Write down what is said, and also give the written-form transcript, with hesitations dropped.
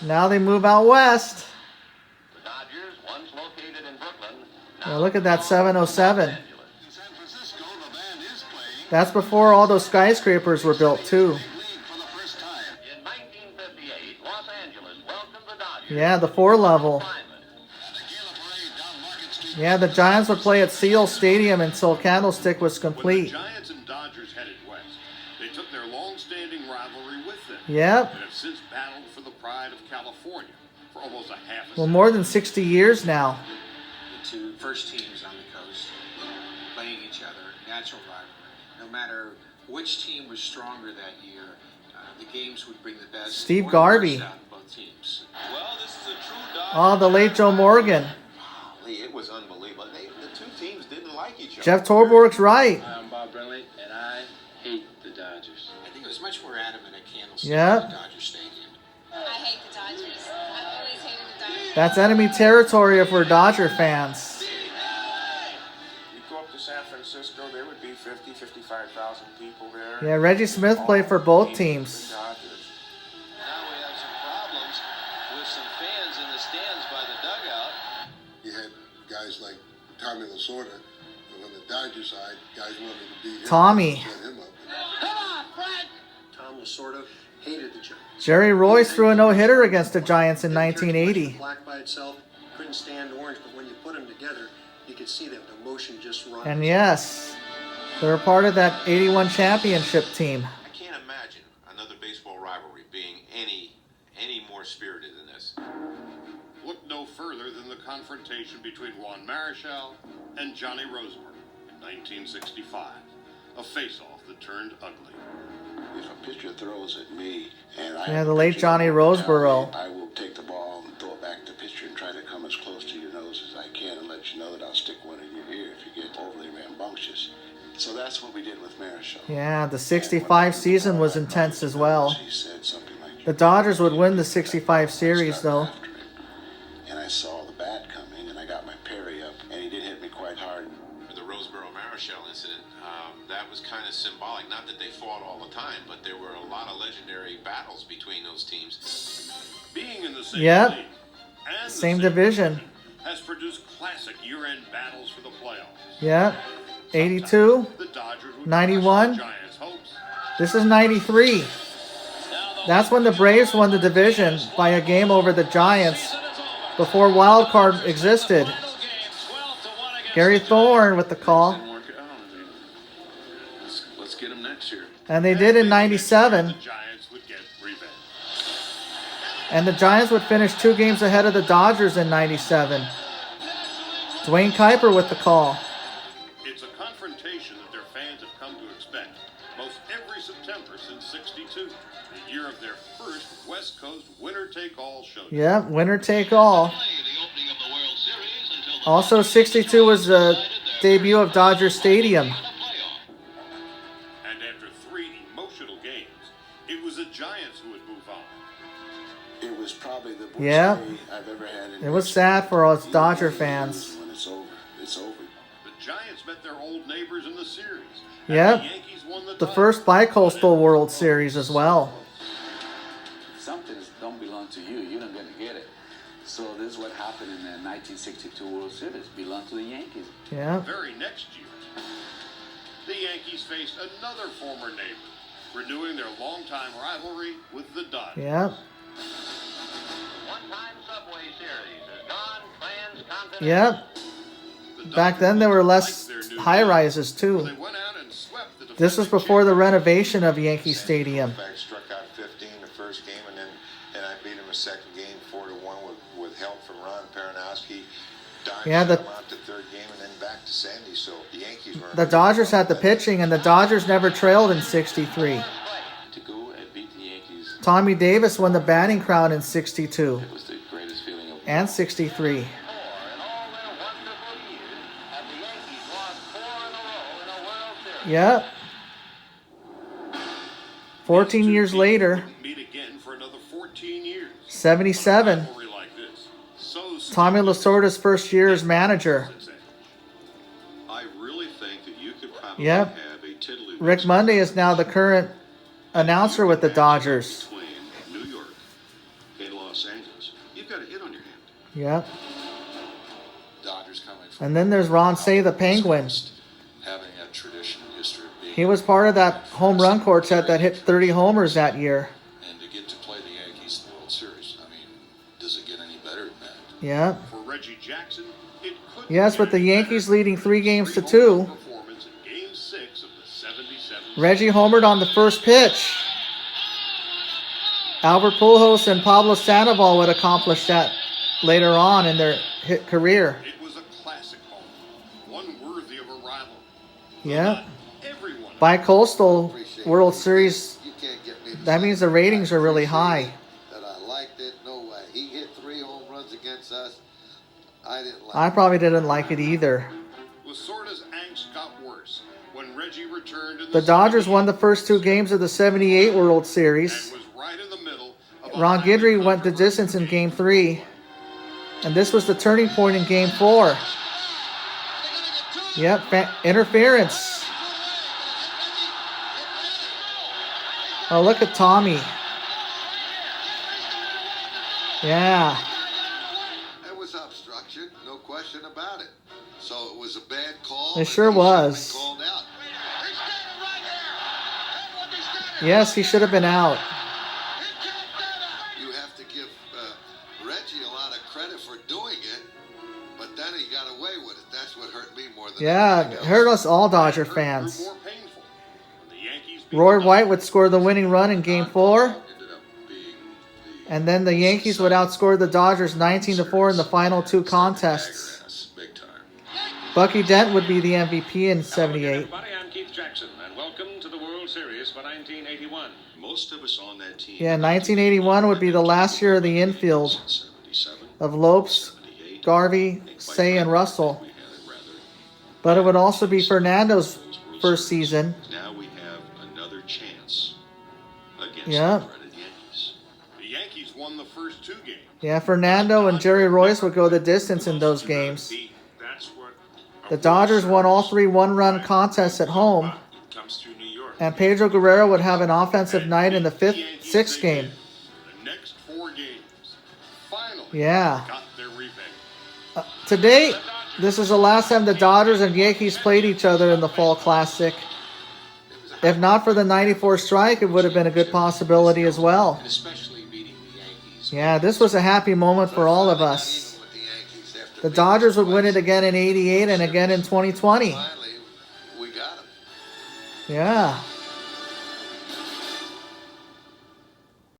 Now they move out west. The Dodgers, once located in Brooklyn. Well, look at that 707. That's before all those skyscrapers were built, too. In 1958, Los Angeles welcomed the Dodgers. Yeah, the 4-level. Yeah, the Giants would play at Seal Stadium until Candlestick was complete. When the Giants and Dodgers headed west, they took their long-standing rivalry with them. Yep. And have since battled for the pride of California for almost a half a Well, century. more than 60 years now. The two first teams on the coast playing each other, natural rivalry. No matter which team was stronger that year, the games would bring the best. Steve or the Garvey. worst out of both teams. Well, this is a true Dodger. Oh, the late Joe Morgan. Lee, it was unbelievable. The two teams didn't like each other. Jeff Torborg's right. I'm Bob Brenly, and I hate the Dodgers. I think it was much more adamant at Candlestick Yeah. than the Dodger Stadium. I hate the Dodgers. I've always hated the Dodgers. That's enemy territory if we're Dodger fans. You go up to San Francisco, there would be 50, 55,000 people there. Yeah, Reggie Smith played for both teams. Now we have some problems with some fans in the stands by the dugout. You had guys like Tommy Lasorda, and on the Dodger side, guys wanted to beat him. Tommy. Set him up. Tom Lasorda hated the Giants. Jerry Royce threw a no-hitter against the Giants in 1980. Black by itself, couldn't stand orange, but when you put them together, you could see that the emotion just runs. And yes, they're part of that 81 championship team. I can't imagine another baseball rivalry being any more spirited than this. Look no further than the confrontation between Juan Marichal and Johnny Roseburg in 1965. A face-off that turned ugly. If a pitcher throws at me, and I Yeah, the late Johnny Roseboro. I will take the ball and throw it back to the pitcher and try to come as close to your nose as I can and let you know that I'll stick one in your ear if you get overly rambunctious. So that's what we did with Marichal. Yeah, the 65 season was intense as well. He said something like, The Dodgers would win the 65 series, though. after him, and I saw the bat coming, and I got my parry up, and he did hit me quite hard. For the Roseboro-Marichal incident, that was kind of symbolic. Not that they fought all the time, but there were a lot of legendary battles between those teams. Being in the same Yep. league and the Same division. has produced classic year-end battles for the playoffs. Yeah, 82. The Dodgers would 91. crush the Giants' hopes. This is 93. That's when the Braves won the division by a game over the Giants before wild card existed. Gary Thorne with the call. Didn't work out. I mean, let's get them next year. And they did in 97. The Giants would get revenge. And the Giants would finish 2 games ahead of the Dodgers in 97. Dwayne Kuiper with the call. It's a confrontation that their fans have come to expect most every September since '62, the year of their first West Coast winner-take-all show. Yep, winner take all. Also, 62 was the debut of Dodger Stadium. And after 3 emotional games, it was the Giants who would move on. It was probably the worst Yeah. day I've ever had. In It was sad for us Dodger fans. When it's over, it's over. The Giants met their old neighbors in the series. and Yep. The Yankees won the The title. first Bicoastal World Series as well. Some things don't belong to you. You're not going to get it. So this is what happened in the 1962 World Series. Belonged to the Yankees. Yeah. The very next year, the Yankees faced another former neighbor, renewing their longtime rivalry with the Dodgers. Yeah. One-time Subway Series is gone. Fans confident. Yep. The Back then there were less high rises too. They went out and swept the This was defending before the champions. renovation of Yankee Stadium. In fact, struck out 15 the first game, and I beat him a second game 4-1 with help from Ron Peronowski. Dodgers Yeah, shut him out to third game and then back to Sandy. So the Yankees were. The Dodgers had the pitching, and the Dodgers never trailed in 63. To go and beat the Yankees, Tommy Davis won the batting crown in 62 it was the greatest feeling of and 63. In all their wonderful years, have the Yankees lost 4 in a row in a World Series. Yep. 14 years later, Wouldn't meet again for another 14 years. 77, Rivalry like this. So Tommy Lasorda's first year as manager. I really think that you could probably Yep. have a tiddly Rick Monday is now the current announcer with the Dodgers. between New York and Los Angeles. Yep. Dodgers coming from And then there's Ron Say, the Penguin. having a tradition and history of being He was part of that home run quartet that hit 30 homers that year. and to get to play the Yankees in the World Series. I mean, does it get any better than that? Yeah. For Reggie Jackson, it could Yes, with the Yankees leading 3-2. performance in Game 6 of the 77. Reggie homered on the first pitch. Albert Pujols and Pablo Sandoval would accomplish that later on in their hit career. It was a classic home, one worthy of a rival. Yeah. Everyone Bi-coastal World Series, You can't get me to that say means the ratings are really high. that I liked it. No way. He hit 3 home runs against us. I didn't like I it. probably didn't like it either. Lasorda's angst got worse when Reggie returned in The Dodgers won the first 2 games of the 78 World Series. and was right in the middle of a Ron highly Guidry went the distance in Game 3. And this was the turning point in Game 4. Yep, interference. Oh, look at Tommy. Yeah. That was obstruction, no question about it. So it was a bad call. It and sure he should have been was. called out. Yes, he should have been out. You have to give Reggie a lot of credit for doing it, but then he got away with it. That's what hurt me more than Yeah, anything it else. hurt us all Dodger grew fans. more painful when the Yankees beat Roy the White would score the winning run in Game 4. Ended up being the And then the Yankees would outscore the Dodgers 19-4 in the final 2 contests. ass big time. Bucky Dent would be the MVP in Hello again, 78. everybody. I'm Keith Jackson, and welcome to the World Series for 1981. Most of us on that team. Yeah, 1981 would be the last year of the infield 77, of Lopes, 78. Garvey, Say, and Russell. We had it rather. But it would also be Fernando's first season. Now we have another chance against Yeah. the dreaded Yankees. The Yankees won the first 2 games. Yeah, Fernando and Jerry Royce would go the distance in those games. That's what The Dodgers won all 3 one-run contests at home. It comes through New York. And Pedro Guerrero would have an offensive night in the 6th game. The next 4 games finally Yeah. got their revenge. Today, this is the last time the Dodgers and Yankees played each other in the Fall Classic. If not for the 94 strike, it would have been a good possibility as well. And especially beating the Yankees. Yeah, this was a happy moment for all of us. With the Yankees after The beating Dodgers us would win it twice. again in 88 and again in 2020. Finally, we got him. Yeah.